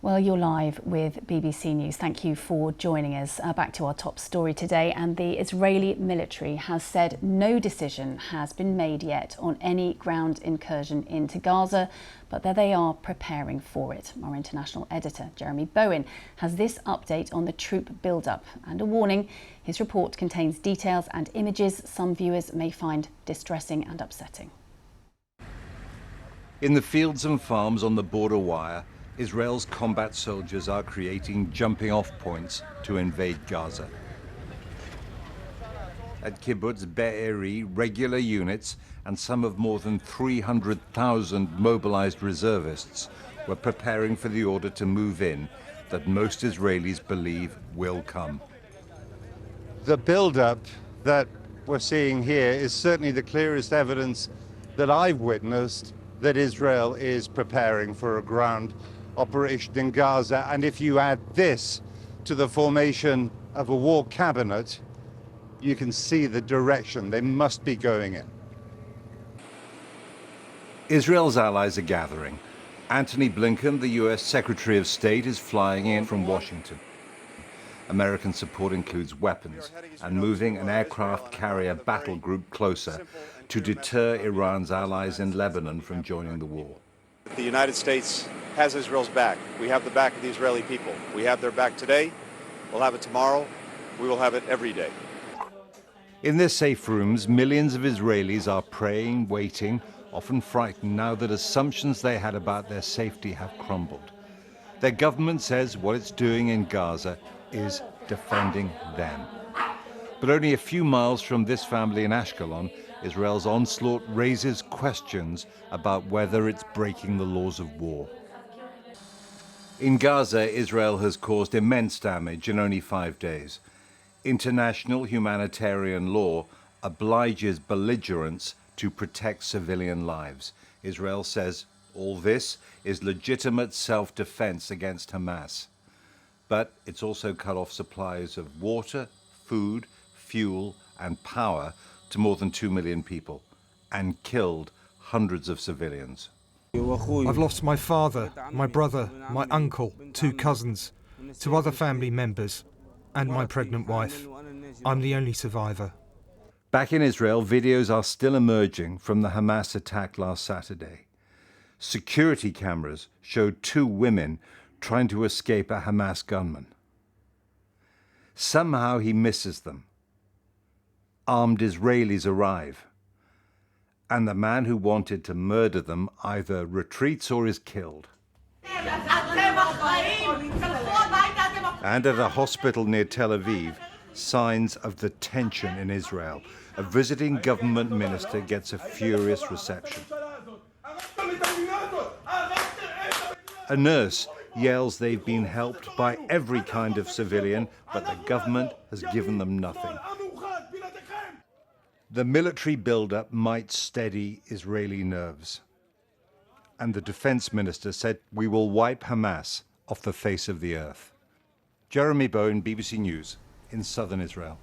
Well, you're live with BBC News. Thank you for joining us. Back to our top story today, and the Israeli military has said no decision has been made yet on any ground incursion into Gaza, but that they are preparing for it. Our international editor, Jeremy Bowen, has this update on the troop build-up and a warning. His report contains details and images some viewers may find distressing and upsetting. In the fields and farms on the border wire, Israel's combat soldiers are creating jumping-off points to invade Gaza. At Kibbutz Be'eri, regular units and some of more than 300,000 mobilized reservists were preparing for the order to move in that most Israelis believe will come. The build-up that we're seeing here is certainly the clearest evidence that I've witnessed that Israel is preparing for a ground operation in Gaza. And if you add this to the formation of a war cabinet, you can see the direction they must be going in. Israel's allies are gathering. Antony Blinken, the US Secretary of State, is flying in from Washington. American support includes weapons and moving an aircraft carrier battle group closer to deter Iran's allies in Lebanon from joining the war. The United States has Israel's back. We have the back of the Israeli people. We have their back today. We'll have it tomorrow. We will have it every day. In their safe rooms, millions of Israelis are praying, waiting, often frightened now that assumptions they had about their safety have crumbled. Their government says what it's doing in Gaza is defending them. But only a few miles from this family in Ashkelon, Israel's onslaught raises questions about whether it's breaking the laws of war. In Gaza, Israel has caused immense damage in only 5 days. International humanitarian law obliges belligerents to protect civilian lives. Israel says all this is legitimate self-defense against Hamas. But it's also cut off supplies of water, food, fuel and power to more than 2 million people and killed hundreds of civilians. I've lost my father, my brother, my uncle, 2 cousins, 2 other family members, and my pregnant wife. I'm the only survivor. Back in Israel, videos are still emerging from the Hamas attack last Saturday. Security cameras showed 2 women trying to escape a Hamas gunman. Somehow he misses them. Armed Israelis arrive, and the man who wanted to murder them either retreats or is killed. And at a hospital near Tel Aviv, signs of the tension in Israel. A visiting government minister gets a furious reception. A nurse yells they've been helped by every kind of civilian, but the government has given them nothing. The military build-up might steady Israeli nerves. And the defense minister said, "We will wipe Hamas off the face of the earth." Jeremy Bowen, BBC News, in southern Israel.